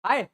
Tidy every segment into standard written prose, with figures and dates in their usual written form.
हाय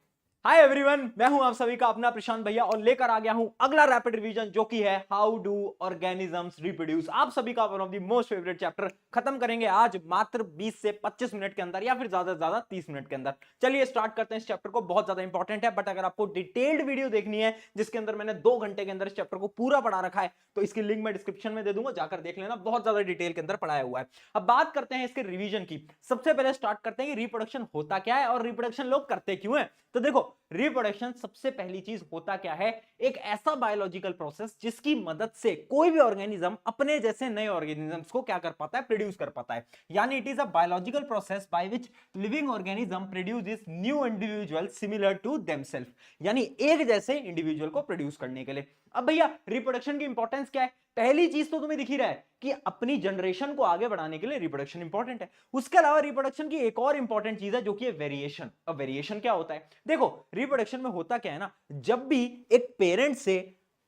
hi everyone, मैं हूं आप सभी का अपना प्रशांत भैया और लेकर आ गया हूं अगला रैपिड रिवीजन जो कि है हाउ डू ऑर्गेनिजम्स रिप्रोड्यूस। आप सभी का one of the most favourite chapter खत्म करेंगे आज मात्र 20 से 25 मिनट के अंदर या फिर ज्यादा से ज्यादा 30 मिनट के अंदर। चलिए स्टार्ट करते हैं इस चैप्टर को। बहुत ज्यादा इंपॉर्टेंट है, बट अगर आपको डिटेल्ड वीडियो देखनी है जिसके अंदर मैंने 2 घंटे के अंदर इस चैप्टर को पूरा पढ़ा रखा है तो इसकी लिंक मैं डिस्क्रिप्शन में दे दूंगा, जाकर देख लेना। बहुत ज्यादा डिटेल के अंदर पढ़ाया हुआ है। अब बात करते हैं इसके रिवीजन की। सबसे पहले स्टार्ट करते हैं कि रिप्रोडक्शन होता क्या है और रिप्रोडक्शन लोग करते क्यों है। तो देखो, रिप्रोडक्शन सबसे पहली चीज होता क्या है, एक ऐसा बायोलॉजिकल प्रोसेस जिसकी मदद से कोई भी ऑर्गेनिज्म अपने जैसे नए ऑर्गेनिजम्स को क्या कर पाता है, प्रोड्यूस कर पाता है। यानी it is a biological process by which living organism produces new individual similar to themself, यानी एक जैसे इंडिविजुअल को प्रोड्यूस करने के लिए। अब भैया रिप्रोडक्शन की इंपॉर्टेंस क्या है? पहली चीज तो तुम्हें दिख ही रहा है कि अपनी जनरेशन को आगे बढ़ाने के लिए रिप्रोडक्शन इंपॉर्टेंट है। उसके अलावा रिप्रोडक्शन की एक और इंपॉर्टेंट चीज है जो कि है वेरिएशन। अब वेरिएशन क्या होता है? देखो, रिप्रोडक्शन में होता क्या है ना, जब भी एक पेरेंट से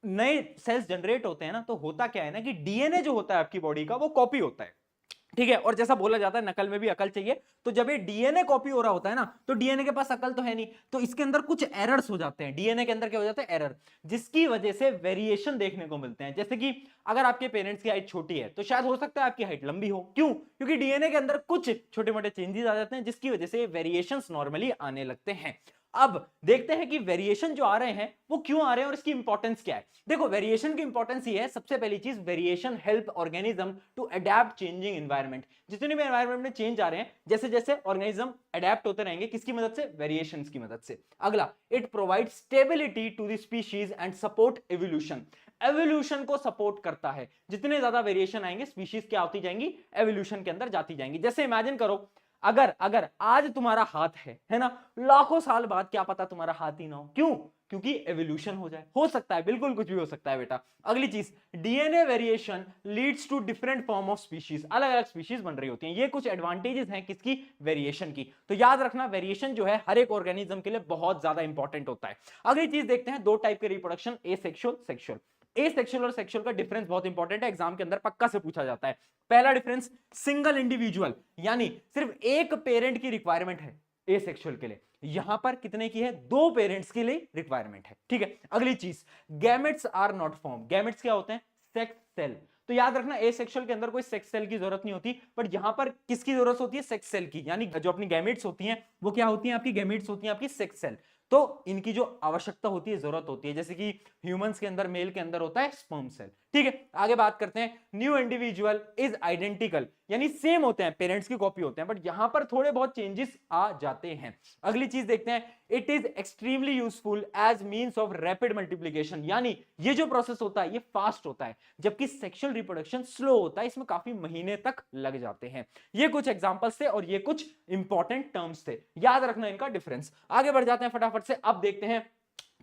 नए सेल्स जनरेट होते हैं ना, तो होता क्या है ना कि डीएनए जो होता है आपकी बॉडी का वो कॉपी होता है। ठीक है, और जैसा बोला जाता है नकल में भी अकल चाहिए, तो जब ये डीएनए कॉपी हो रहा होता है ना, तो डीएनए के पास अकल तो है नहीं, तो इसके अंदर कुछ एरर्स हो जाते हैं। डीएनए के अंदर क्या हो जाता है? एरर, जिसकी वजह से वेरिएशन देखने को मिलते हैं। जैसे कि अगर आपके पेरेंट्स की हाइट छोटी है तो शायद हो सकता है आपकी हाइट लंबी हो। क्यों? क्योंकि डीएनए के अंदर कुछ छोटे मोटे चेंजेस आ जाते हैं जिसकी वजह से वेरिएशंस नॉर्मली आने लगते हैं। अब देखते हैं कि वेरिएशन जो आ रहे हैं वो क्यों आ रहे हैं और इसकी इंपॉर्टेंस क्या है। देखो, वेरिएशन की इंपॉर्टेंस ये है, सबसे पहली चीज, variation help organism to adapt changing environment. जितने भी एनवायरनमेंट में चेंज आ रहे हैं, जैसे जैसे ऑर्गेनिज्म अडैप्ट होते रहेंगे, किसकी मदद से? वेरिएशंस की मदद से। अगला, it provide stability to the species and support evolution. Evolution को सपोर्ट करता है। जितने ज्यादा वेरिएशन आएंगे, स्पीशीज क्या होती जाएंगी? एवोल्यूशन के अंदर जाती जाएंगी। जैसे इमेजिन करो, अगर अगर आज तुम्हारा हाथ है ना, लाखों साल बाद क्या पता तुम्हारा हाथ ही ना हो। क्यों? क्योंकि एवोल्यूशन हो जाए। हो सकता है, बिल्कुल कुछ भी हो सकता है बेटा। अगली चीज, DNA variation leads to different form of species. अलग अलग स्पीशीज बन रही होती हैं। ये कुछ एडवांटेजेस हैं किसकी? वेरिएशन की। तो याद रखना, वेरिएशन जो है हर एक ऑर्गेनिज्म के लिए बहुत ज्यादा इंपॉर्टेंट होता है। अगली चीज देखते हैं, 2 टाइप के रिप्रोडक्शन, एसेक्सुअल, सेक्सुअल। एसेक्सुअल और सेक्सुअल का डिफरेंस बहुत इंपॉर्टेंट है, एग्जाम के अंदर पक्का से पूछा जाता है। पहला डिफरेंस, सिंगल इंडिविजुअल, यानी सिर्फ एक पेरेंट की रिक्वायरमेंट है एसेक्सुअल के लिए। यहां पर कितने की है? 2 पेरेंट्स के लिए रिक्वायरमेंट है। ठीक है, अगली चीज, gametes are not form. Gametes क्या होते हैं? Sex cell. तो याद रखना, एसेक्सुअल के अंदर कोई सेक्स सेल की जरूरत नहीं होती, पर यहां पर किसकी जरूरत होती है? सेक्स सेल की। यानी जो अपनी गैमेट्स होती हैं वो क्या होती हैं? आपकी गैमेट्स होती हैं आपकी सेक्स सेल। तो इनकी जो आवश्यकता होती है, जरूरत होती है, जैसे कि ह्यूमंस के अंदर, मेल के अंदर होता है स्पर्म सेल। ठीक है, आगे बात करते हैं, न्यू इंडिविजुअल इज आइडेंटिकल, यानी सेम होते हैं, पेरेंट्स की कॉपी होते हैं, बट यहां पर थोड़े बहुत चेंजेस आ जाते हैं। अगली चीज देखते हैं, it is extremely useful as means of rapid multiplication, यानी ये जो प्रोसेस होता है ये फास्ट होता है, जबकि सेक्सुअल रिप्रोडक्शन स्लो होता है, इसमें काफी महीने तक लग जाते हैं। ये कुछ एग्जांपल्स थे और ये कुछ इंपॉर्टेंट टर्म्स थे, याद रखना इनका डिफरेंस। आगे बढ़ जाते हैं फटाफट से। अब देखते हैं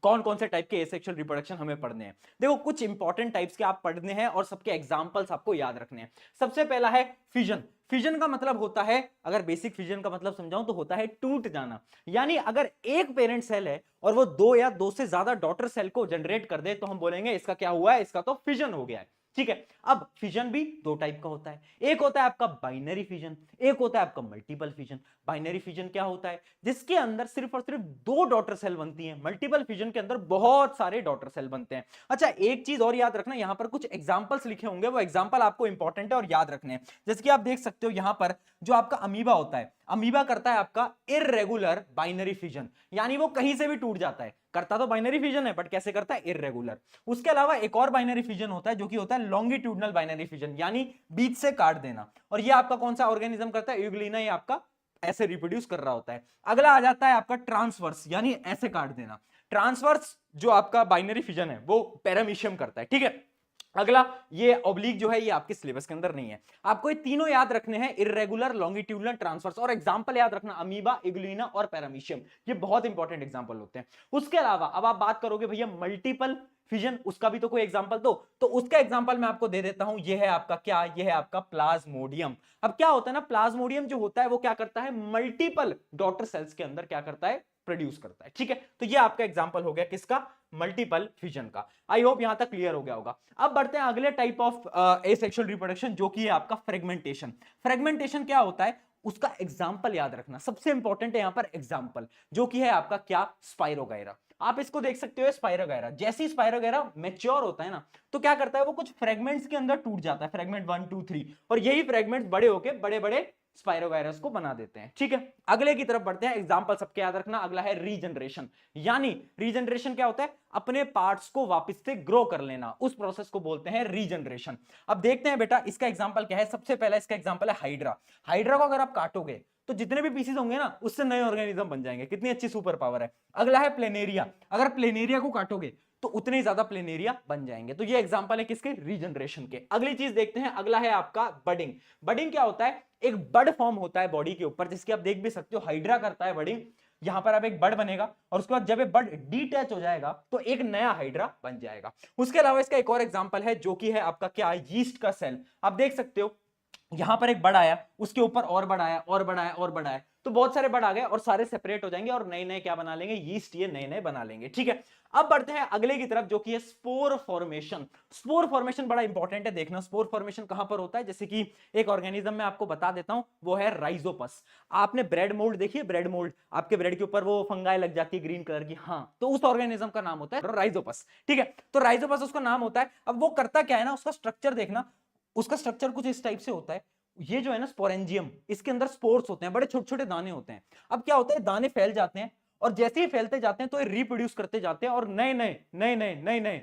कौन कौन से टाइप के एसेक्सुअल रिप्रोडक्शन हमें पढ़ने हैं। देखो, कुछ इंपॉर्टेंट टाइप्स के आप पढ़ने हैं और सबके एग्जांपल्स आपको याद रखने हैं। सबसे पहला है फिजन। फिजन का मतलब होता है, अगर बेसिक फिजन का मतलब समझाऊं तो होता है टूट जाना। यानी अगर एक पेरेंट सेल है और वो 2 या 2 से ज्यादा डॉटर सेल को जनरेट कर दे तो हम बोलेंगे इसका क्या हुआ है? इसका तो फिजन हो गया है। ठीक है, अब फिजन भी 2 टाइप का होता है। एक होता है आपका बाइनरी फिजन, एक होता है आपका मल्टीपल फिजन। बाइनरी फिजन क्या होता है? जिसके अंदर सिर्फ और सिर्फ 2 डॉटर सेल बनती हैं। मल्टीपल फिजन के अंदर बहुत सारे डॉटर सेल बनते हैं। अच्छा, एक चीज और याद रखना, यहां पर कुछ एग्जांपल्स लिखे होंगे, वो एग्जांपल आपको इंपॉर्टेंट है और याद रखने हैं। जैसे कि आप देख सकते हो यहां पर जो आपका अमीबा होता है, अमीबा करता है आपका इररेगुलर बाइनरी फिजन, यानी वो कहीं से भी टूट जाता है। करता तो बाइनरी फिजन है, बट कैसे करता है? इररेगुलर। उसके अलावा एक और बाइनरी फिजन होता है जो कि होता है लॉन्गिट्यूडनल बाइनरी फिजन, यानी बीच से काट देना। और ये आपका कौन सा ऑर्गेनिज्म करता है? यूग्लिना। ये आपका ऐसे रिप्रोड्यूस कर रहा होता है। अगला आ जाता है आपका ट्रांसवर्स, यानी ऐसे काट देना। ट्रांसवर्स जो आपका बाइनरी फिजन है वो पैरामीशियम करता है। ठीक है, अगला ये ऑब्लिक जो है ये आपके सिलेबस के अंदर नहीं है। आपको ये तीनों याद रखने हैं, इररेगुलर, लॉन्गिट्यूडनल, ट्रांसवर्स, और एग्जांपल याद रखना, अमीबा, इग्लुइना और पैरामीशियम। ये बहुत इंपॉर्टेंट एग्जांपल होते हैं। उसके अलावा अब आप बात करोगे भैया मल्टीपल फिजन, उसका भी तो कोई एग्जांपल दो। तो उसका एग्जांपल मैं आपको दे देता हूं, ये है आपका क्या? ये है आपका प्लाज्मोडियम। अब क्या होता है ना, प्लाज्मोडियम जो होता है वो क्या करता है? मल्टीपल डॉटर सेल्स के अंदर क्या करता है? प्रोड्यूस करता है। ठीक है, तो ये आपका एग्जांपल हो गया किसका? मल्टीपल फिजन का। आई होप यहां तक क्लियर हो गया होगा। अब बढ़ते हैं अगले टाइप ऑफ एसेक्सुअल रिप्रोडक्शन जो कि है आपका फ्रेगमेंटेशन। फ्रेगमेंटेशन क्या होता है? उसका एग्जाम्पल याद रखना, सबसे इंपॉर्टेंट है यहां पर एग्जाम्पल, जो कि है आपका क्या, स्पाइरोगायरा। आप इसको देख सकते हो, स्पाइरोगायरा, जैसे ही स्पाइरोगायरा मैच्योर होता है ना, तो क्या करता है वो कुछ फ्रेगमेंट्स के अंदर टूट जाता है, फ्रेगमेंट 1 2 3, और यही फ्रेगमेंट्स बड़े होकर बड़े बड़े स्पाइरोगायरस को बना देते हैं। ठीक है, अगले की तरफ बढ़ते हैं, एग्जांपल सबके याद रखना। अगला है रीजनरेशन, यानी रीजनरेशन क्या होता है, अपने पार्ट्स को वापस से ग्रो कर लेना, उस प्रोसेस को बोलते हैं रीजनरेशन। अब देखते हैं बेटा इसका एग्जांपल क्या है। सबसे पहला इसका एग्जांपल है हाइड्रा। हाइड्रा को अगर आप काटोगे तो जितने भी पीसेस होंगे ना, उससे नए ऑर्गेनिज्म बन जाएंगे। कितनी अच्छी सुपर पावर है। अगला है प्लेनेरिया, अगर प्लेनेरिया को काटोगे तो उतने ज्यादा प्लेनेरिया बन जाएंगे। तो ये एग्जांपल है किसके, रीजनरेशन के। अगली चीज देखते हैं, अगला है आपका बडिंग। बडिंग क्या होता है, एक बड फॉर्म होता है बॉडी के ऊपर, जिसकी आप देख भी सकते हो, हाइड्रा करता है बडिंग। यहां पर अब एक बड बनेगा और उसके बाद जब ये बड डिटैच हो जाएगा तो एक नया हाइड्रा बन जाएगा। उसके अलावा इसका एक और एग्जांपल है, जो कि है आपका क्या, यीस्ट का सेल। आप देख सकते हो यहां पर एक बड़ आया, उसके ऊपर और बड़ आया, और बड़ आया, और बड़ आया, तो बहुत सारे बड़ आ गए और सारे सेपरेट हो जाएंगे और नए नए क्या बना लेंगे, यीस्ट, ये नए नए बना लेंगे। ठीक है, अब बढ़ते हैं अगले की तरफ, जो कि है स्पोर फॉर्मेशन। स्पोर फॉर्मेशन बड़ा इंपॉर्टेंट है, देखना स्पोर फॉर्मेशन कहां पर होता है। जैसे कि एक ऑर्गेनिज्म में आपको बता देता हूं, वो है राइजोपस। आपने ब्रेड मोल्ड देखिए, ब्रेड मोल्ड, आपके ब्रेड के ऊपर वो फंगाई लग जाती है ग्रीन कलर की, हाँ, तो उस ऑर्गेनिज्म का नाम होता है राइजोपस। ठीक है, तो राइजोपस उसका नाम होता है। अब वो करता क्या है ना, उसका स्ट्रक्चर देखना, उसका स्ट्रक्चर कुछ इस टाइप से होता है। ये जो है ना स्पोरेंजियम, इसके अंदर स्पोर्स होते हैं, बड़े छोटे छोटे दाने होते हैं। अब क्या होता है, दाने फैल जाते हैं और जैसे ही फैलते जाते हैं तो ये रिप्रोड्यूस करते जाते हैं और नए नए नए नए नए नए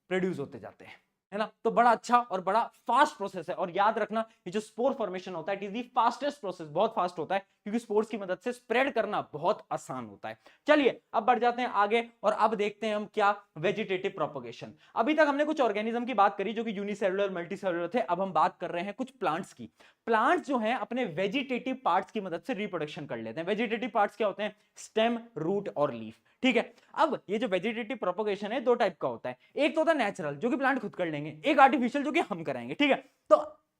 प्रोड्यूस होते जाते हैं, है ना। तो बड़ा अच्छा और बड़ा फास्ट प्रोसेस है। और याद रखना, ये जो स्पोर फॉर्मेशन होता है, it is the fastest process, बहुत फास्ट होता है, क्योंकि स्पोर्स की मदद से स्प्रेड करना बहुत आसान होता है। चलिए अब बढ़ जाते हैं आगे और अब देखते हैं हम क्या, वेजिटेटिव प्रोपगेशन। अभी तक हमने कुछ ऑर्गेनिज्म की बात करी जो कि यूनिसेलुलर मल्टीसेलुलर थे। अब हम बात कर रहे हैं कुछ प्लांट्स की। प्लांट्स जो हैं अपने वेजिटेटिव पार्ट्स की मदद से रिप्रोडक्शन कर लेते हैं। वेजिटेटिव पार्ट्स क्या होते हैं, स्टेम, रूट और लीफ। ठीक है, अब ये जो वेजिटेटिव प्रोपगेशन है, दो टाइप का होता है। एक तो होता है नेचुरल, जो कि प्लांट खुद कर लेंगे, एक आर्टिफिशियल, जो कि हम कराएंगे। ठीक है, तो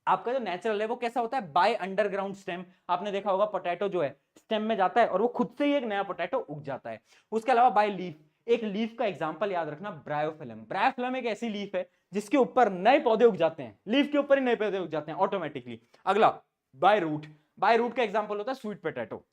आपका जो नेचुरल है वो कैसा होता है, बाय अंडरग्राउंड स्टेम। आपने देखा होगा पोटैटो जो है स्टेम में जाता है और वो खुद से ही एक नया पोटैटो उग जाता है। उसके अलावा बाय लीफ, एक लीफ का एग्जांपल याद रखना, ब्रायोफिलम। ब्रायोफिलम एक ऐसी लीफ है जिसके ऊपर नए पौधे उग जाते हैं, लीफ के ऊपर ही नए पौधे उग जाते हैं ऑटोमेटिकली। अगला बाय रूट, बाय रूट का एग्जांपल होता है स्वीट पोटैटो।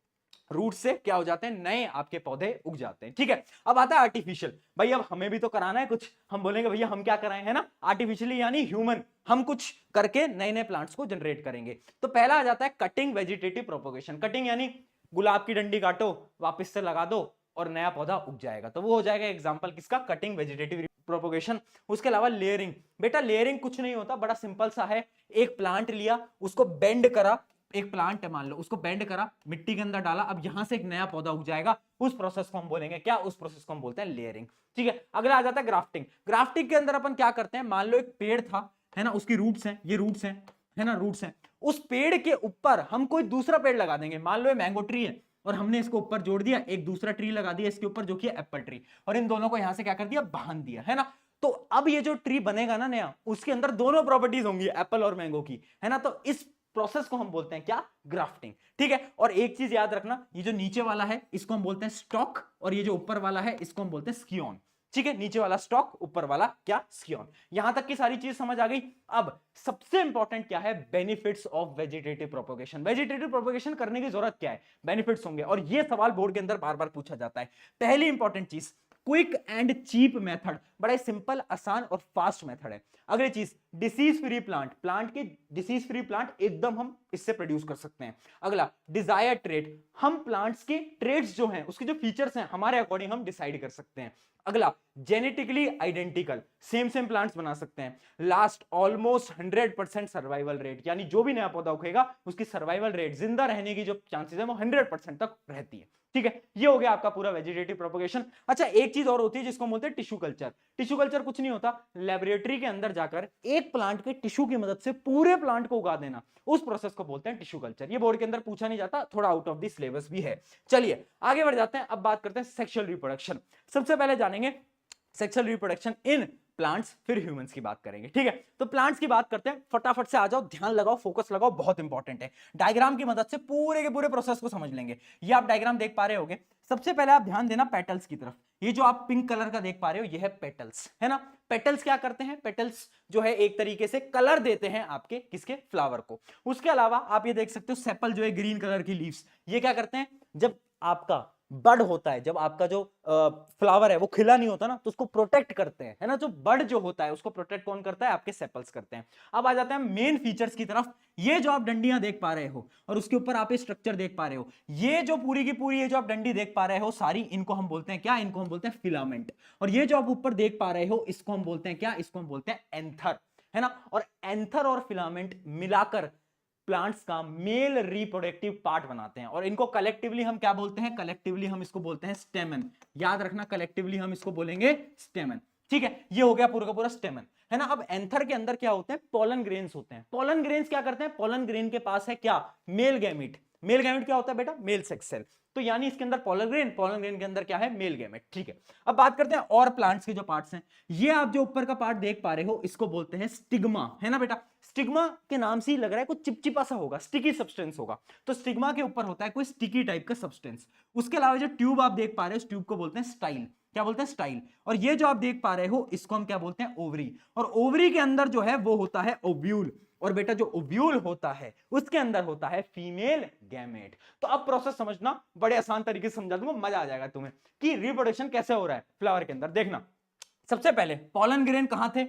रूट से क्या हो जाते हैं, नए आपके पौधे उग जाते हैं। ठीक है, अब आता है आर्टिफिशियल। भाई अब हमें भी तो कराना है कुछ, हम बोलेंगे भैया हम क्या कराएं, है ना, आर्टिफिशियली यानी ह्यूमन, हम कुछ करके नए नए प्लांट्स को जनरेट करेंगे। तो पहला आ जाता है कटिंग वेजिटेटिव प्रोपगेशन। कटिंग यानी गुलाब की डंडी काटो, वापस से लगा दो और नया पौधा उग जाएगा। तो वो हो जाएगा एग्जाम्पल किसका, कटिंग वेजिटेटिव प्रोपगेशन। उसके अलावा लेयरिंग। बेटा लेयरिंग कुछ नहीं होता, बड़ा सिंपल सा है। एक प्लांट लिया, उसको बेंड करा, एक प्लांट है मान लो, उसको बेंड करा, मिट्टी के अंदर डाला, अब यहां से एक नया पौधा उग जाएगा। उस प्रोसेस को हम बोलेंगे क्या, उस प्रोसेस को हम बोलते हैं लेयरिंग। ठीक है, अगला आ जाता है ग्राफ्टिंग। ग्राफ्टिंग के अंदर अपन क्या करते हैं, मान लो एक पेड़ था, है ना, उसकी रूट्स हैं, ये रूट्स हैं, है ना, रूट्स हैं। उस पेड़ के ऊपर हम कोई दूसरा पेड़ लगा देंगे। मान लो ये मैंगो ट्री है और हमने इसको ऊपर जोड़ दिया, एक दूसरा ट्री लगा दिया इसके ऊपर, जो कि एप्पल ट्री, और इन दोनों को यहां से क्या कर दिया, बांध दिया, है ना। तो अब ये जो ट्री बनेगा ना नया, उसके अंदर दोनों प्रॉपर्टीज होंगी एप्पल और मैंगो की, है ना। तो इस प्रोसेस को हम बोलते हैं क्या, ग्राफ्टिंग। ठीक है, और एक चीज याद रखना, ये जो नीचे वाला है इसको हम बोलते हैं स्टॉक, और ये जो ऊपर वाला है इसको हम बोलते हैं स्कियोन। ठीक है, नीचे वाला स्टॉक, ऊपर वाला क्या, स्कियोन। यहां तक की सारी चीज समझ आ गई। अब सबसे इंपॉर्टेंट क्या है, benefits of vegetative propagation. Vegetative propagation करने की जरूरत क्या है, बेनिफिट्स होंगे, और ये सवाल बोर्ड के अंदर बार बार पूछा जाता है। पहली इंपॉर्टेंट चीज, क्विक एंड चीप मेथड, बड़ा सिंपल, आसान और फास्ट मेथड है। अगली चीज, डिसीज फ्री प्लांट, प्लांट के डिसीज फ्री प्लांट एकदम हम इससे प्रोड्यूस कर सकते हैं। अगला डिजायर ट्रेट, हम प्लांट्स के ट्रेड्स जो हैं, उसके जो फीचर्स हैं, हमारे अकॉर्डिंग हम डिसाइड कर सकते हैं। अगला genetically identical, same same plants बना सकते हैं। लास्ट ऑलमोस्ट 100% सर्वाइवल रेट, यानी जो भी नया पौधा उगेगा उसकी सर्वाइवल रेट, जिंदा रहने की जो चांसेस है वो 100% तक रहती है। ठीक है, ये हो गया आपका पूरा वेजिटेटिव प्रोपगेशन। अच्छा, एक चीज और होती है जिसको हम बोलते हैं टिश्यू कल्चर। टिश्यू कल्चर कुछ नहीं होता, लेबोरेटरी के अंदर जाकर एक प्लांट के टिश्यू की मदद से पूरे प्लांट को उगा देना, उस प्रोसेस को बोलते हैं टिश्यू कल्चर। ये बोर्ड के अंदर पूछा नहीं जाता, थोड़ा आउट ऑफ द सिलेबस भी है। चलिए आगे बढ़ जाते हैं, अब बात करते हैं सेक्सुअल रिप्रोडक्शन। सबसे पहले जानेंगे सेक्सुअल रिप्रोडक्शन इन प्लांट्स, फिर ह्यूमंस की बात करेंगे। ठीक है, तो प्लांट्स की बात करते हैं, फटाफट से आ जाओ, ध्यान लगाओ, फोकस लगाओ, बहुत इंपॉर्टेंट है। डायग्राम की मदद से पूरे के पूरे प्रोसेस को समझ लेंगे। ये आप डायग्राम देख पा रहे होगे। सबसे पहले आप ध्यान देना पेटल्स की तरफ। ये जो आप पिंक कलर का देख पा रहे हो ये है पेटल्स, है ना। पेटल्स क्या करते हैं, पेटल्स जो है एक तरीके से कलर देते हैं आपके किसके, फ्लावर को। उसके अलावा आप ये देख सकते हो सेपल जो है ग्रीन कलर की लीव्स, ये क्या करते हैं, जब आपका बड होता है, जब आपका जो फ्लावर है वो खिला नहीं होता ना, तो उसको प्रोटेक्ट करते हैं, है ना। जो बड जो होता है उसको प्रोटेक्ट कौन करता है, आपके सेपल्स करते हैं। अब आ जाते हैं मेन फीचर्स की तरफ। ये जो आप डंडियां देख पा रहे हो और उसके ऊपर आप ये स्ट्रक्चर देख पा रहे हो, ये जो पूरी की पूरी ये जो आप डंडी देख पा रहे हो सारी, इनको हम बोलते हैं क्या, इनको हम बोलते हैं फिलामेंट। और ये जो आप ऊपर देख पा रहे हो इसको हम बोलते हैं क्या, इसको हम बोलते हैं एंथर, है ना। और एंथर और फिलामेंट मिलाकर प्लांट्स का मेल रिप्रोडक्टिव पार्ट बनाते हैं, और इनको कलेक्टिवली हम क्या बोलते हैं, कलेक्टिवली हम इसको बोलते हैं स्टेमन। याद रखना, कलेक्टिवली हम इसको बोलेंगे स्टेमन, ठीक है। ये हो गया पूरा का पूरा स्टेमन, है ना। अब एंथर के अंदर क्या होते हैं, पोलन ग्रेन्स होते हैं। पोलन ग्रेन्स क्या करते हैं, पोलन ग्रेन के पास है क्या, मेल गैमेट। मेल गैमेट क्या होता है बेटा, मेल सेक्स सेल। तो यानी इसके अंदर पोलन ग्रेन के अंदर क्या है, मेल गैमेट, ठीक है। अब बात करते हैं और प्लांट्स के जो पार्ट्स हैं। ये आप जो ऊपर का पार्ट देख पा रहे हो इसको बोलते हैं स्टिग्मा, है ना बेटा। स्टिग्मा के नाम से ही लग रहा है कुछ चिपचिपा सा होगा, स्टिकी सब्सटेंस होगा। तो स्टिग्मा के ऊपर होता है कोई स्टिकी टाइप का सब्सटेंस। उसके अलावा जो ट्यूब आप देख पा रहे हो इस ट्यूब को बोलते हैं स्टाइल। क्या बोलते हैं, स्टाइल। और ये जो आप देख पा रहे हो इसको हम क्या बोलते हैं, ओवरी। और ओवरी के अंदर जो है वो होता है ओव्यूल। और बेटा जो ओव्यूल होता है उसके अंदर होता है फीमेल गैमेट। तो अब प्रोसेस समझना, बड़े आसान तरीके से समझा दूंगा, मजा आ जाएगा तुम्हें कि रिप्रोडक्शन कैसे हो रहा है फ्लावर के अंदर। देखना, सबसे पहले पोलन ग्रेन कहां थे,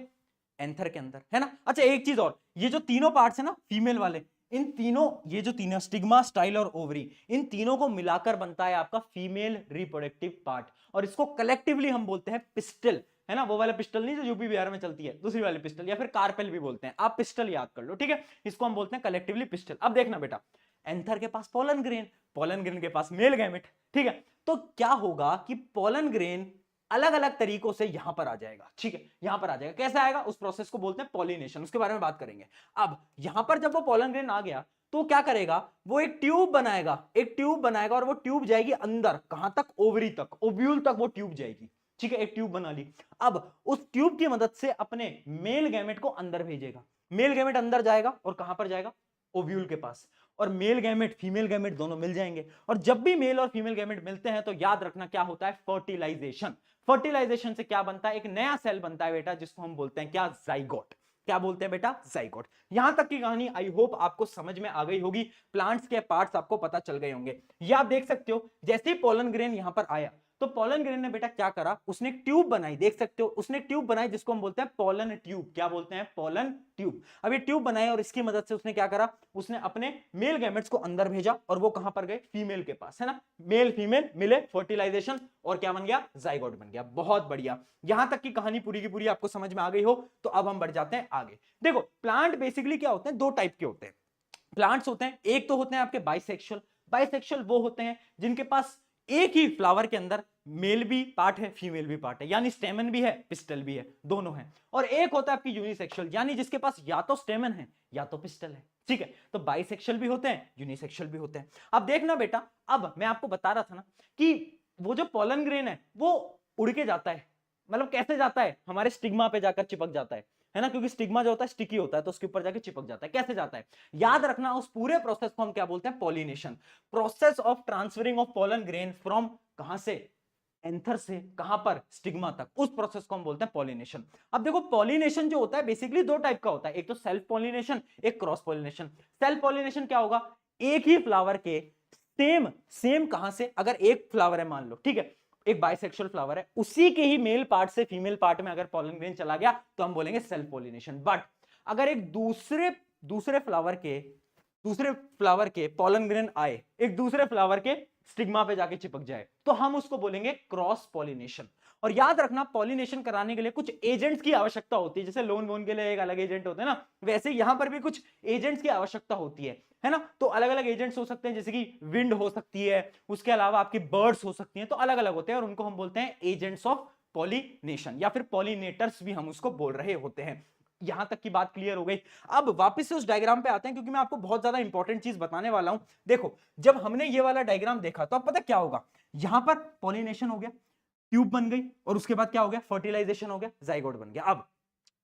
एंथर के अंदर, है ना। अच्छा एक चीज और, ये जो तीनों पार्ट्स है ना फीमेल वाले, इन तीनों, ये जो तीनों स्टिग्मा, स्टाइल और ओवरी, इन तीनों को मिलाकर बनता है आपका फीमेल रिप्रोडक्टिव पार्ट। और इसको कलेक्टिवली हम बोलते हैं पिस्टल, है ना। वो वाला पिस्टल नहीं जो यूपी बिहार में चलती है, दूसरी वाली पिस्टल, या फिर कार्पेल भी बोलते हैं, आप पिस्टल याद कर लो, ठीक है। इसको हम बोलते हैं कलेक्टिवली पिस्टल। अब देखना बेटा, एंथर के पास पोलन ग्रेन के पास मेल गैमेट, ठीक है। तो क्या होगा कि पोलन ग्रेन अलग अलग तरीकों से यहां पर आ जाएगा, ठीक है। यहां पर आ जाएगा, कैसे आएगा, उस प्रोसेस को बोलते हैं पॉलिनेशन, उसके बारे में बात करेंगे। अब यहां पर जब वो पोलन ग्रेन आ गया तो क्या करेगा, वो एक ट्यूब बनाएगा, एक ट्यूब बनाएगा, और वो ट्यूब जाएगी अंदर, कहां तक, ओवरी तक, ओव्यूल तक वो ट्यूब जाएगी, ठीक है। एक ट्यूब बना ली। अब उस ट्यूब की मदद से अपने मेल गैमेट को अंदर भेजेगा। मेल गैमेट अंदर जाएगा और कहां पर जाएगा, ओव्यूल के पास। और मेल गैमेट फीमेल गैमेट दोनों मिल जाएंगे। और जब भी मेल और फीमेल गैमेट मिलते हैं तो याद रखना क्या होता है, फर्टिलाइजेशन। फर्टिलाइजेशन से क्या बनता है, एक नया सेल बनता है बेटा, जिसको हम बोलते हैं क्या, जाइगोट। क्या बोलते हैं बेटा, जाइगोट। यहां तक की कहानी आई होप आपको समझ में आ गई होगी, प्लांट्स के पार्ट्स आपको पता चल गए होंगे। ये आप देख सकते हो, जैसे ही पोलन ग्रेन यहां पर आया तो पोलन ग्रेन ने बेटा क्या करा, उसने एक ट्यूब बनाई, देख सकते हो, उसने एक ट्यूब बनाई जिसको हम बोलते हैं पोलन ट्यूब। क्या बोलते हैं, पोलन ट्यूब। अब ये ट्यूब बनाई और इसकी मदद से उसने क्या करा, उसने अपने मेल गैमेट्स को अंदर भेजा, और वो कहां पर गए, फीमेल के पास, है ना। मेल फीमेल मिले, फर्टिलाइजेशन, और क्या बन गया, जाइगोट बन गया। बहुत बढ़िया, यहां तक की कहानी पूरी की पूरी आपको समझ में आ गई हो तो अब हम बढ़ जाते हैं आगे। देखो प्लांट बेसिकली क्या होते हैं, दो टाइप के होते हैं प्लांट्स होते हैं। एक तो होते हैं आपके बाइसेक्सुअल। बाइसेक्सुअल वो होते हैं जिनके पास एक ही फ्लावर के अंदर मेल भी पार्ट है, फीमेल भी पार्ट है, यानी स्टेमन भी है, पिस्टल भी है, दोनों है। और एक होता है आपकी यूनिसेक्सुअल, यानी जिसके पास या तो स्टेमन है या तो पिस्टल है, ठीक है। तो बाइसेक्सुअल भी होते हैं, यूनिसेक्सुअल भी होते हैं। अब देखना बेटा, अब मैं आपको बता रहा था ना कि वो जो पोलन ग्रेन है वो उड़ के जाता है, मतलब कैसे जाता है, हमारे स्टिग्मा पे जाकर चिपक जाता है ना, क्योंकि स्टिग्मा जो होता है स्टिकी होता है, तो उसके ऊपर जाके चिपक जाता है। कैसे जाता है, याद रखना, उस पूरे प्रोसेस को हम क्या बोलते हैं, pollination. Process of transferring of pollen grain from कहां से, एंथर से कहां पर, स्टिग्मा तक, उस प्रोसेस को हम बोलते हैं पॉलिनेशन। अब देखो पॉलिनेशन जो होता है बेसिकली दो टाइप का होता है, एक तो सेल्फ पॉलिनेशन, एक क्रॉस पॉलिनेशन। सेल्फ पॉलिनेशन क्या होगा, एक ही फ्लावर के सेम कहां से, अगर एक फ्लावर है मान लो, ठीक है, एक बाइसेक्सुअल फ्लावर है, उसी के ही मेल पार्ट से फीमेल पार्ट में अगर पोलन ग्रेन चला गया तो हम बोलेंगे सेल्फ पॉलिनेशन। बट अगर एक दूसरे फ्लावर के पोलन ग्रेन आए, एक दूसरे फ्लावर के स्टिग्मा पे जाके चिपक जाए, तो हम उसको बोलेंगे क्रॉस पॉलिनेशन। और याद रखना, पॉलिनेशन कराने के लिए कुछ एजेंट्स की आवश्यकता होती है, जैसे लोन वोन के लिए एक अलग एजेंट होते हैं ना, वैसे यहां पर भी कुछ एजेंट्स की आवश्यकता होती है ना। तो अलग अलग एजेंट्स हो सकते हैं, जैसे कि विंड हो सकती है, उसके अलावा आपकी बर्ड्स हो सकती हैं, तो अलग अलग होते हैं, और उनको हम बोलते हैं एजेंट्स ऑफ पॉलिनेशन, या फिर पॉलिनेटर्स भी हम उसको बोल रहे होते हैं। यहां तक की बात क्लियर हो गई। अब वापस से उस डायग्राम पे आते हैं, क्योंकि मैं आपको बहुत ज्यादा इंपॉर्टेंट चीज बताने वाला हूं। देखो जब हमने ये वाला डायग्राम देखा तो अब पता क्या होगा, यहां पर पॉलिनेशन हो गया, ट्यूब बन गई, और उसके बाद क्या हो गया, फर्टिलाइजेशन हो गया, जाइगोट बन गया। अब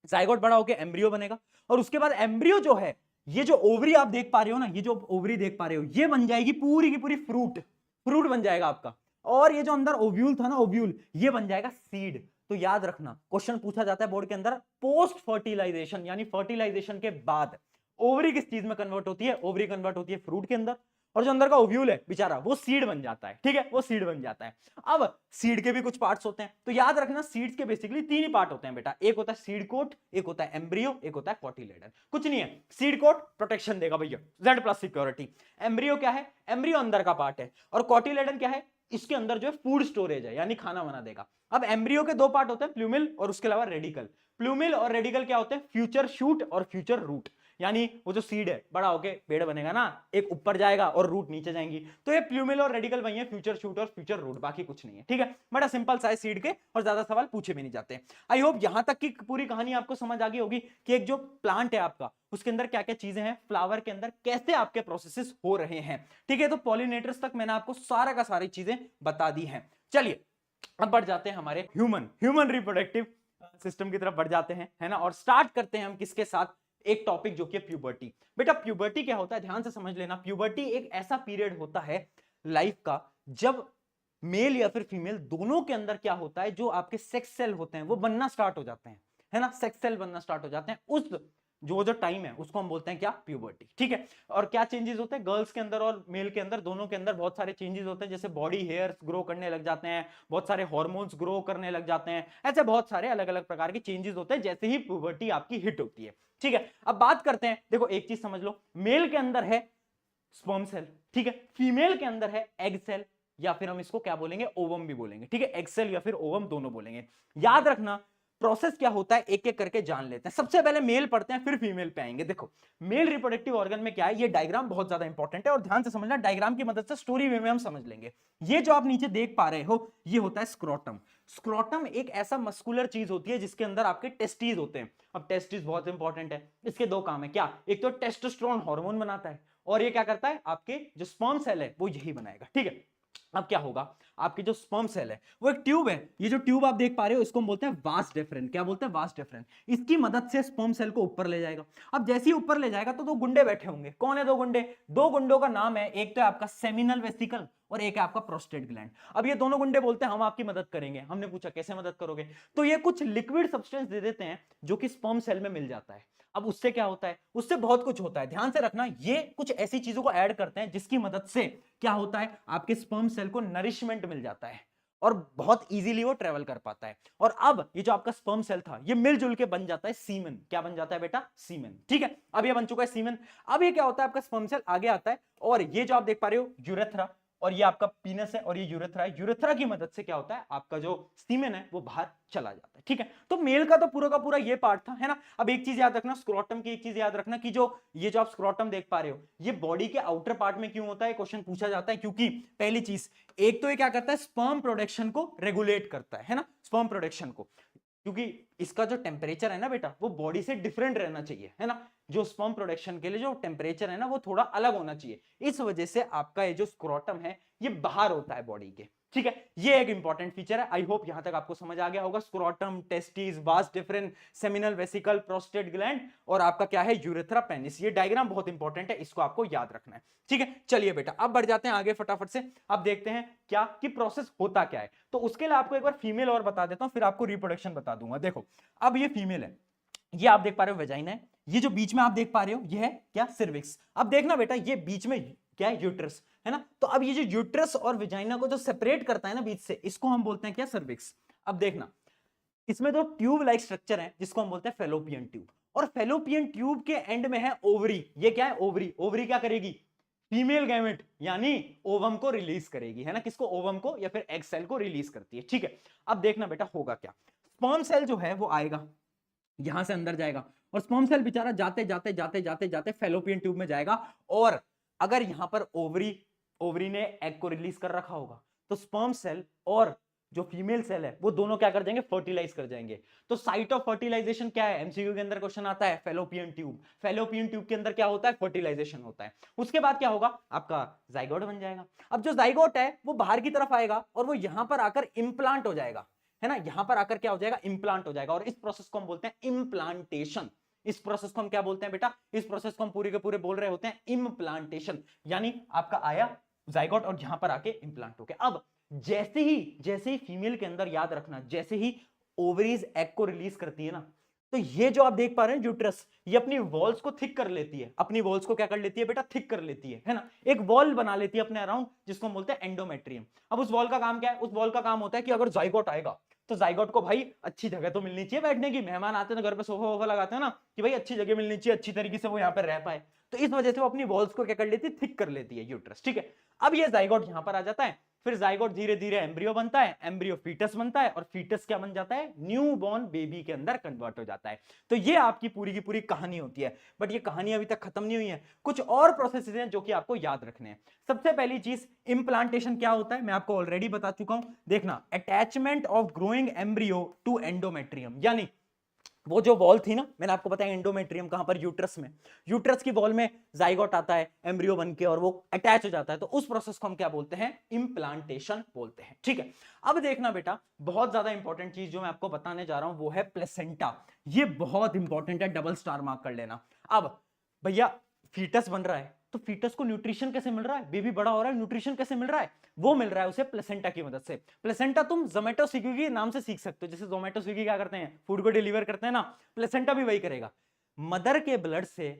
जाइगोट बड़ा होकर एम्ब्रियो बनेगा, और उसके बाद एम्ब्रियो जो है, ये जो ओवरी आप देख पा रहे हो ना, ये जो ओवरी देख पा रहे हो, ये बन जाएगी पूरी की पूरी फ्रूट बन जाएगा आपका। और ये जो अंदर ओव्यूल था ना, ओव्यूल, ये बन जाएगा सीड। तो याद रखना, क्वेश्चन पूछा जाता है बोर्ड के अंदर, पोस्ट फर्टिलाइजेशन यानी फर्टिलाइजेशन के बाद ओवरी किस चीज में कन्वर्ट होती है? ओवरी कन्वर्ट होती है फ्रूट के अंदर, और जो अंदर का ओव्यूल है बेचारा वो सीड बन जाता है। ठीक है, वो सीड बन जाता है। अब सीड के भी कुछ पार्ट्स होते हैं, तो याद रखना सीड्स के बेसिकली तीन ही पार्ट होते हैं बेटा, एक होता है सीड कोट, एक होता है एम्ब्रियो, एक होता है कोटिलेडन। कुछ नहीं है, सीड कोट प्रोटेक्शन देगा भैया, Z प्लस सिक्योरिटी। एम्ब्रियो क्या है? एम्ब्रियो अंदर का पार्ट है। और कोटिलेडन क्या है? इसके अंदर जो है फूड स्टोरेज है, यानी खाना बना देगा। अब एम्ब्रियो के दो पार्ट होते हैं, प्लूमिल और उसके अलावा रेडिकल। प्लूमिल और रेडिकल क्या होते हैं? फ्यूचर शूट और फ्यूचर रूट। यानी वो जो सीड है बड़ा होके पेड़ बनेगा ना, एक ऊपर जाएगा और रूट नीचे जाएंगी, तो ये प्लूमिल और रेडिकल वही है, फ्यूचर शूट और फ्यूचर रूट, बाकी कुछ नहीं है। ठीक है, बड़ा सिंपल सा है सीड के, और ज्यादा सवाल पूछे भी नहीं जाते। आई होप यहां तक की पूरी कहानी आपको समझ आ गई होगी कि एक जो प्लांट है आपका, उसके अंदर क्या क्या चीजें हैं, फ्लावर के अंदर कैसे आपके प्रोसेसेस हो रहे हैं। ठीक है, तो पॉलिनेटर्स तक मैंने आपको सारा का सारी चीजें बता दी हैं। चलिए अब बढ़ जाते हैं हमारे ह्यूमन रिप्रोडक्टिव सिस्टम की तरफ बढ़ जाते हैं, है ना। और स्टार्ट करते हैं हम किसके साथ? एक टॉपिक जो कि प्यूबर्टी। बेटा प्यूबर्टी क्या होता है, ध्यान से समझ लेना। प्यूबर्टी एक ऐसा पीरियड होता है लाइफ का जब मेल या फिर फीमेल दोनों के अंदर क्या होता है, जो आपके सेक्स सेल होते हैं वो बनना स्टार्ट हो जाते हैं, है ना। सेक्स सेल बनना स्टार्ट हो जाते हैं, उस जो टाइम है उसको हम बोलते हैं क्या? प्यूबर्टी। ठीक है, और क्या चेंजेस होते हैं गर्ल्स के अंदर और मेल के अंदर, दोनों के अंदर बहुत सारे चेंजेस होते हैं, जैसे बॉडी हेयर्स ग्रो करने लग जाते हैं, बहुत सारे हार्मोन्स ग्रो करने लग जाते हैं, ऐसे बहुत सारे अलग अलग प्रकार के चेंजेस होते हैं जैसे ही प्यूबर्टी आपकी हिट होती है। ठीक है, अब बात करते हैं, देखो एक चीज समझ लो, मेल के अंदर है स्पर्म सेल, ठीक है, फीमेल के अंदर है एग सेल, या फिर हम इसको क्या बोलेंगे? ओवम भी बोलेंगे। ठीक है, एग सेल या फिर ओवम दोनों बोलेंगे। याद रखना प्रोसेस क्या होता है, एक एक करके जान लेते हैं। सबसे पहले मेल पढ़ते हैं, फिर फीमेल पे आएंगे। देखो मेल रिप्रोडक्टिव ऑर्गन में क्या है, ये डायग्राम बहुत ज्यादा इंपॉर्टेंट है और ध्यान से समझना, डायग्राम की मदद से स्टोरी वे में हम समझ लेंगे। ये जो आप नीचे देख पा रहे हो, ये होता है स्क्रोटम। स्क्रोटम एक ऐसा मस्कुलर चीज होती है जिसके अंदर आपके टेस्टीज होते हैं। अब टेस्टीज बहुत इंपॉर्टेंट है, इसके दो काम है क्या? एक तो टेस्टोस्टेरोन हार्मोन बनाता है, और ये क्या करता है? आपके जो स्पर्म सेल है वो यही बनाएगा। ठीक है, अब क्या होगा, आपकी जो स्पर्म सेल है वो एक ट्यूब है, ये जो ट्यूब आप देख पा रहे हो इसको हम बोलते हैं वास डेफरेंट। क्या बोलते हैं? वास डेफरेंट। इसकी मदद से स्पर्म सेल को ऊपर ले जाएगा। अब जैसे ही ऊपर ले जाएगा तो दो गुंडे बैठे होंगे। कौन है दो गुंडे? दो गुंडों का नाम है, एक तो है आपका सेमिनल वेसिकल और एक है आपका प्रोस्टेट ग्लैंड। अब ये दोनों गुंडे बोलते हैं हम आपकी मदद करेंगे। हमने पूछा कैसे मदद करोगे? तो ये कुछ लिक्विड सब्सटेंस दे देते हैं जो कि स्पर्म सेल में मिल जाता है। अब उससे क्या होता है? उससे बहुत कुछ होता है, ध्यान से रखना। ये कुछ ऐसी चीजों को ऐड करते हैं जिसकी मदद से क्या होता है, आपके स्पर्म सेल को नरिशमेंट मिल जाता है और बहुत इजीली वो ट्रेवल कर पाता है। और अब ये जो आपका स्पर्म सेल था ये मिलजुल के बन जाता है सीमेन। क्या बन जाता है बेटा? सीमेन। ठीक है, अब ये बन चुका है सीमेन। अब ये क्या होता है, आपका स्पर्म सेल आगे आता है और ये जो आप देख पा रहे हो यूरेथ्रा, और ये आपका पीनस है और ये यूरेथ्रा है। यूरेथ्रा की मदद से क्या होता है, आपका जो सीमेन है वो बाहर चला जाता है। ठीक है, तो मेल का तो पूरा का पूरा ये पार्ट था, है ना। अब एक चीज याद रखना, स्क्रोटम की एक चीज याद रखना कि जो ये जो आप स्क्रोटम देख पा रहे हो ये बॉडी के आउटर पार्ट में क्यों होता है, क्वेश्चन पूछा जाता है। क्योंकि पहली चीज, एक तो ये क्या करता है, स्पर्म प्रोडक्शन को रेगुलेट करता है ना, स्पर्म प्रोडक्शन को। क्योंकि इसका जो टेम्परेचर है ना बेटा वो बॉडी से डिफरेंट रहना चाहिए, है ना। जो स्पर्म प्रोडक्शन के लिए जो टेम्परेचर है ना वो थोड़ा अलग होना चाहिए। इस वजह से आपका ये जो स्क्रोटम है ये बाहर होता है बॉडी के। ठीक है, ये एक इंपॉर्टेंट फीचर है। आई होप यहां तक आपको समझ आ गया होगा। स्क्रोटम, टेस्टिस, वास different, seminal vesicle, prostate gland और आपका क्या है, यूरेथ्रा पेनिस। ये डायग्राम बहुत इंपॉर्टेंट है, इसको आपको याद रखना है। ठीक है, चलिए बेटा अब बढ़ जाते हैं आगे फटाफट से। अब देखते हैं क्या कि प्रोसेस होता क्या है। तो उसके लिए आपको एक बार फीमेल और बता देता हूं, फिर आपको रिप्रोडक्शन बता दूंगा। देखो अब ये फीमेल है, ये आप देख पा रहे हो वेजाइना है, ये जो बीच में आप देख पा रहे हो ये है क्या, सिर्विक्स। अब देखना बेटा ये बीच में क्या है, यूट्रस, है ना। तो अब ये जो यूट्रस और वेजाइना को जो सेपरेट करता है ना बीच से, इसको हम बोलते हैं क्या, सर्विक्स। अब देखना इसमें जो ट्यूब लाइक स्ट्रक्चर है जिसको हम बोलते हैं फेलोपियन ट्यूब, और फेलोपियन ट्यूब के एंड में है ओवरी। ये क्या है, ओवरी। ओवरी क्या करेगी, फीमेल गैमेट यानी ओवम को रिलीज करेगी, है ना। किसको, ओवम को या फिर एग सेल को रिलीज करती है। ठीक है, अब देखना बेटा होगा क्या, स्पर्म सेल जो है वो आएगा यहां से अंदर जाएगा, और स्पर्म सेल बेचारा जाते जाते जाते जाते जाते फेलोपियन ट्यूब में जाएगा। और अगर यहां पर ओवरी ने एग को रिलीज कर रखा होगा तो स्पर्म सेल और जो फीमेल सेल है वो दोनों क्या कर जाएंगे, फर्टिलाइज कर जाएंगे। तो साइट ऑफ फर्टिलाइजेशन क्या है, एमसीक्यू के अंदर क्वेश्चन आता है, फेलोपियन ट्यूब। फेलोपियन ट्यूब के अंदर क्या होता है, फर्टिलाइजेशन होता है। उसके बाद क्या होगा, आपका जाइगोट बन जाएगा। अब जो जाइगोट है वो बाहर की तरफ आएगा और वो यहां पर आकर इंप्लांट हो जाएगा, है ना। यहां पर आकर क्या हो जाएगा, इंप्लांट हो जाएगा। और इस प्रोसेस को हम बोलते हैं इम्प्लांटेशन। इस प्रोसेस को हम क्या बोलते हैं बेटा, इस प्रोसेस को हम पूरे के पूरे बोल रहे होते हैं इम्प्लांटेशन। यानी आपका आया जाइगोट और यहां पर आके इंप्लांट हो गया। अब जैसे ही फीमेल के अंदर, याद रखना, जैसे ही ओवरीज एग को रिलीज करती है ना, तो ये जो आप देख पा रहे हैं यूट्रस, ये अपनी वॉल्स को थिक कर लेती है, अपनी वॉल्स को क्या कर लेती है बेटा, थिक कर लेती है ना, एक वॉल बना लेती है अपने अराउंड, जिसको हम बोलते हैं एंडोमेट्रियम। अब उस वॉल का काम क्या है, उस वॉल का काम होता है कि अगर जाइगोट आएगा तो जाइगोट को भाई अच्छी जगह तो मिलनी चाहिए बैठने की, मेहमान आते हैं तो घर पे सोफा वोफा लगाते हैं ना, कि भाई अच्छी जगह मिलनी चाहिए, अच्छी तरीके से वो यहाँ पर रह पाए, तो इस वजह से वो अपनी वॉल्स को क्या कर लेती है, थिक कर लेती है यूट्रस, ठीक है। अब ये जाइगोट यहां पर आ जाता है, फिर जाइगोट धीरे धीरे एम्ब्रियो बनता है, एम्ब्रियो फीटस बनता है, और फीटस क्या बन जाता है, न्यू बॉर्न बेबी के अंदर कन्वर्ट हो जाता है। तो ये आपकी पूरी की पूरी कहानी होती है, बट ये कहानी अभी तक खत्म नहीं हुई है, कुछ और प्रोसेसेस हैं जो कि आपको याद रखने हैं। सबसे पहली चीज, इंप्लांटेशन क्या होता है, मैं आपको ऑलरेडी बता चुका हूं, देखना, attachment of growing embryo to endometrium, यानी वो जो वॉल थी ना, मैंने आपको बताया एंडोमेट्रियम कहां पर, यूट्रस में, यूट्रस की वॉल में जाइगोट आता है एम्ब्रियो बन के और वो अटैच हो जाता है, तो उस प्रोसेस को हम क्या बोलते हैं, इंप्लांटेशन बोलते हैं, ठीक है। अब देखना बेटा, बहुत ज्यादा इंपॉर्टेंट चीज जो मैं आपको बताने जा रहा हूं वो है प्लेसेंटा, ये बहुत इंपॉर्टेंट है, डबल स्टार मार्क कर लेना। अब भैया फीटस बन रहा है, तो फीटस को न्यूट्रिशन कैसे मिल रहा है, बेबी बड़ा हो रहा है, न्यूट्रिशन कैसे मिल रहा है, वो मिल रहा है उसे प्लेसेंटा की मदद से। प्लेसेंटा तुम जोमेटो स्विगी के नाम से सीख सकते हो, जैसे जोमेटो स्विगी क्या करते हैं, फूड को डिलीवर करते हैं ना, प्लेसेंटा भी वही करेगा, मदर के ब्लड से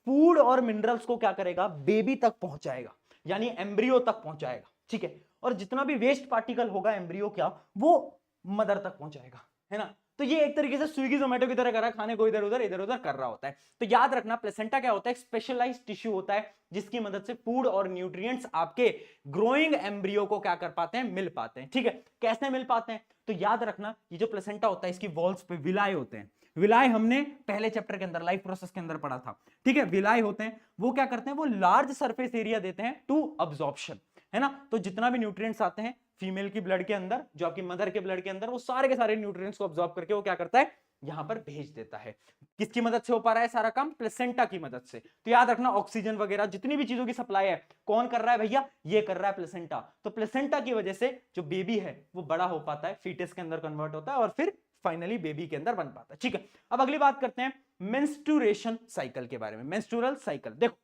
फूड और मिनरल्स को क्या करेगा, बेबी तक पहुंचाएगा, यानी एम्ब्रियो तक पहुंचाएगा, ठीक है। और जितना भी वेस्ट पार्टिकल होगा एम्ब्रियो क्या, वो मदर तक पहुंचाएगा, है ना। तो ये एक तरीके से स्विगी जोमेटो की तरह कर रहा है, खाने को इधर उधर कर रहा होता है। तो याद रखना, प्लेसेंटा क्या होता है, स्पेशलाइज्ड टिश्यू होता है, जिसकी मदद से फूड और न्यूट्रिएंट्स आपके ग्रोइंग एम्ब्रियो को क्या कर पाते हैं, मिल पाते हैं, ठीक है। कैसे मिल पाते हैं, तो याद रखना, ये जो प्लेसेंटा होता है इसकी वॉल्स पे विलाय होते हैं, विलाय हमने पहले चैप्टर के अंदर लाइफ प्रोसेस के अंदर पढ़ा था, ठीक है। विलाय होते हैं, वो क्या करते हैं, वो लार्ज सरफेस एरिया देते हैं टू अब्जॉर्प्शन, है ना। तो जितना भी न्यूट्रिएंट्स आते हैं फीमेल की ब्लड के अंदर, जो आपकी मदर के ब्लड के अंदर, वो सारे के सारे न्यूट्रिएंट्स को अब्सॉर्ब करके वो क्या करता है, यहां पर भेज देता है। किसकी मदद से हो पा रहा है सारा काम, प्लेसेंटा की मदद से। तो याद रखना, ऑक्सीजन वगैरह जितनी भी चीजों की सप्लाई है कौन कर रहा है भैया, ये कर रहा है प्लेसेंटा। तो प्लेसेंटा की वजह से जो बेबी है वो बड़ा हो पाता है, फीटस के अंदर कन्वर्ट होता है और फिर फाइनली बेबी के अंदर बन पाता है, ठीक है। अब अगली बात करते हैं मेंस्ट्रुएशन साइकिल के बारे में। मेंस्ट्रुअल साइकिल, देखो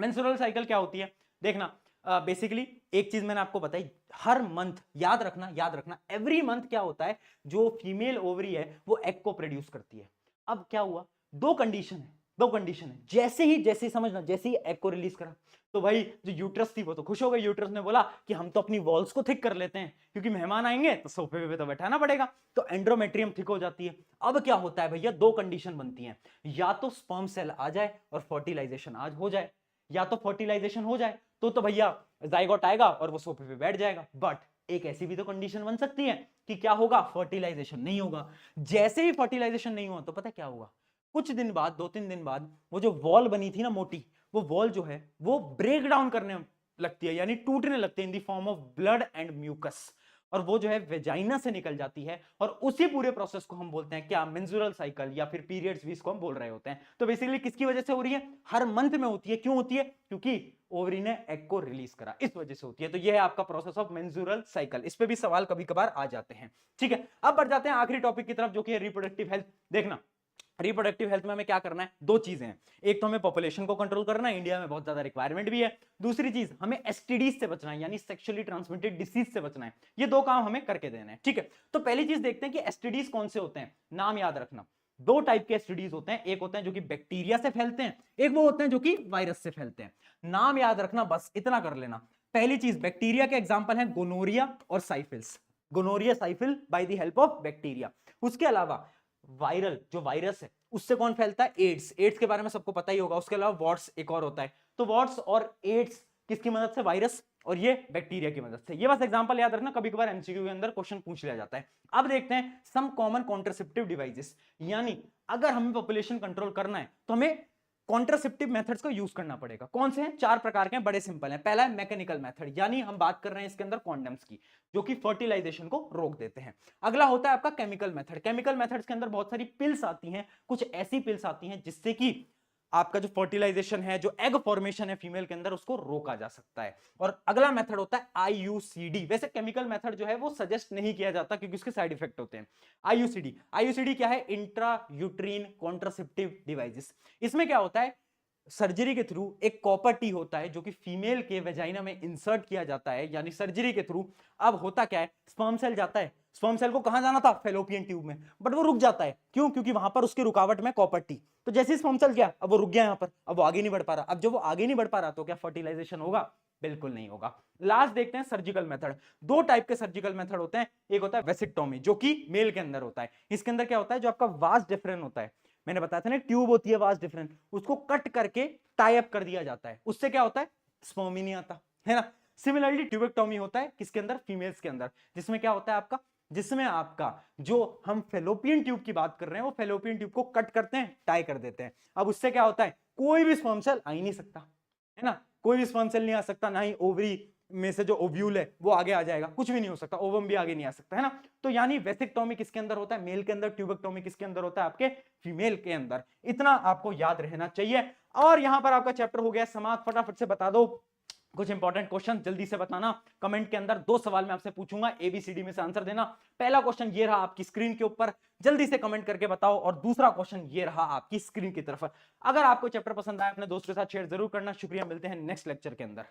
मेंस्ट्रुअल साइकिल क्या होती है, देखना, बेसिकली एक चीज मैंने आपको बताई, हर मंथ, याद रखना एवरी मंथ क्या होता है, जो फीमेल ओवरी है वो एग को प्रोड्यूस करती है। अब क्या हुआ, दो कंडीशन है, जैसे ही समझना, जैसे ही एग को रिलीज करा, तो भाई जो यूट्रस थी वो तो खुश हो गई, यूट्रस ने बोला कि हम तो अपनी वॉल्स को थिक कर लेते हैं, क्योंकि मेहमान आएंगे तो सोफे पे तो बैठाना पड़ेगा, तो एंड्रोमेट्रियम थिक हो जाती है। अब क्या होता है भैया, दो कंडीशन बनती हैं, या तो स्पर्म सेल आ जाए और फर्टिलाइजेशन आज हो जाए, या तो फर्टिलाइजेशन हो जाए तो भैया जाइगोट आएगा और वो सोफे पे बैठ जाएगा। बट एक ऐसी भी तो कंडीशन बन सकती है कि क्या होगा, फर्टिलाइजेशन नहीं होगा। जैसे ही फर्टिलाइजेशन नहीं हुआ तो पता क्या होगा, कुछ दिन बाद, 2-3 दिन बाद, वो जो वॉल बनी थी ना मोटी, वो वॉल जो है वो ब्रेक डाउन करने लगती है, यानी टूटने लगती है in the form of blood and mucus, और वो जो है वेजाइना से निकल जाती है, और उसी पूरे प्रोसेस को हम बोलते हैं क्या, मेंस्ट्रुअल साइकिल या फिर पीरियड्स भी इसको हम बोल रहे होते हैं। तो बेसिकली किसकी वजह से हो रही है, हर मंथ में होती है। क्यों होती है, क्योंकि ओवरी ने एग को रिलीज करा, इस वजह से होती है। तो ये है आपका प्रोसेस ऑफ मेंस्ट्रुअल साइकिल, इस पे भी सवाल कभी कभार आ जाते हैं, ठीक है। अब बढ़ जाते हैं आखिरी टॉपिक की तरफ, जो कि है रिप्रोडक्टिव हेल्थ। देखना, रिप्रोडक्टिव हेल्थ में हमें क्या करना है, दो चीजें हैं, एक तो हमें पॉपुलेशन को कंट्रोल करना है, इंडिया में बहुत ज्यादा रिक्वायरमेंट भी है, दूसरी चीज हमें एसटीडीज से बचना है, यानी सेक्सुअली ट्रांसमिटेड डिसीज से बचना है। ये दो काम हमें करके देना है, ठीक है। तो पहली चीज देखते हैं कि एसटीडीज कौन से होते हैं। नाम याद रखना, दो टाइप के एसटीडीज होते हैं, एक होते हैं जो कि बैक्टीरिया से फैलते हैं, एक वो होते हैं जो कि वायरस से फैलते हैं। नाम याद रखना, बस इतना कर लेना। पहली चीज, बैक्टीरिया के एग्जांपल हैं गोनोरिया और syphilis, gonorrhoea syphilis by the help of bacteria. उसके अलावा वायरल, जो वायरस है उससे कौन फैलता है, एड्स, एड्स के बारे में सबको पता ही होगा। उसके अलावा वॉट्स एक और होता है। तो वॉट्स और एड्स किसकी मदद से, वायरस, और ये बैक्टीरिया की मदद से। ये बस एग्जांपल याद रखना, कभी कभार एमसीक्यू के अंदर क्वेश्चन पूछ लिया जाता है। अब देखते हैं सम कॉमन कॉन्ट्रासेप्टिव डिवाइसेस, यानी अगर हमें पॉपुलेशन कंट्रोल करना है तो हमें कॉन्ट्रासेप्टिव मेथड्स को यूज करना पड़ेगा। कौन से हैं, 4 प्रकार के हैं, बड़े सिंपल हैं। पहला है मैकेनिकल मेथड, यानी हम बात कर रहे हैं इसके अंदर कॉन्डम्स की, जो कि फर्टिलाइजेशन को रोक देते हैं। अगला होता है आपका केमिकल मेथड। केमिकल मेथड्स के अंदर बहुत सारी पिल्स आती हैं, कुछ ऐसी पिल्स आती हैं जिससे कि आपका जो फर्टिलाइजेशन है, जो एग फॉर्मेशन है फीमेल के अंदर, उसको रोका जा सकता है। और अगला मेथड होता है आईयूसीडी। वैसे केमिकल मेथड जो है वो सजेस्ट नहीं किया जाता क्योंकि उसके साइड इफेक्ट होते हैं। आईयूसीडी, आईयूसीडी क्या है, इंट्रा यूट्रीन कॉन्ट्रासेप्टिव डिवाइसेस। इसमें क्या होता है, सर्जरी के थ्रू एक कॉपर टी होता है जो कि फीमेल के वेजाइना में इंसर्ट किया जाता है, यानी सर्जरी के थ्रू। अब होता क्या है, स्पर्म सेल जाता है, स्पर्म सेल को कहां जाना था, फेलोपियन ट्यूब में, बट वो रुक जाता है। क्यों? क्योंकि वहां पर उसकी रुकावट में कॉपर टी। तो जैसे ही स्पर्म सेल गया, अब वो रुक गया यहां पर, अब वो आगे नहीं बढ़ पा रहा। अब जब वो आगे नहीं बढ़ पा रहा तो क्या फर्टिलाइजेशन होगा? बिल्कुल नहीं होगा। लास्ट देखते हैं सर्जिकल मेथड। दो टाइप के सर्जिकल मेथड होते हैं। एक होता है वेसिक्टोमी, जो कि मेल के अंदर होता है। इसके अंदर क्या होता है, जो आपका वास डिफरेंट होता है, मैंने बताया था ना, ट्यूब होती है वास डिफरेंट, उसको कट करके टाई अप कर दिया जाता है। उससे क्या होता है, स्पर्म ही नहीं आता है ना। सिमिलरली ट्यूबेक्टोमी होता है किसके अंदर, फीमेल्स के अंदर, जिसमें क्या होता है आपका, जिसमें आपका जो हम फेलोपियन ट्यूब की बात कर रहे हैं, वो फेलोपियन ट्यूब को कट करते हैं, टाई कर देते हैं। अब उससे क्या होता है, कोई भी स्पर्म सेल आ ही नहीं सकता है ना, कोई भी स्पर्म सेल नहीं आ सकता, ना ही ओवरी में से जो ओव्यूल है वो आगे आ जाएगा, कुछ भी नहीं हो सकता, ओवम भी आगे नहीं आ सकता है ना। तो यानी वेसिक्टोमी किसके अंदर होता है, मेल के अंदर, ट्यूबेक्टोमी किसके अंदर होता है, आपके फीमेल के अंदर। इतना आपको याद रहना चाहिए। और यहां पर आपका चैप्टर हो गया समाप्त। फटाफट से बता दो कुछ इंपॉर्टेंट क्वेश्चन, जल्दी से बताना कमेंट के अंदर। दो सवाल मैं आपसे पूछूंगा, एबीसीडी में से आंसर देना। पहला क्वेश्चन ये रहा आपकी स्क्रीन के ऊपर, जल्दी से कमेंट करके बताओ। और दूसरा क्वेश्चन ये रहा आपकी स्क्रीन की तरफ। अगर आपको चैप्टर पसंद आया, अपने दोस्तों के साथ शेयर जरूर करना। शुक्रिया, मिलते हैं नेक्स्ट लेक्चर के अंदर।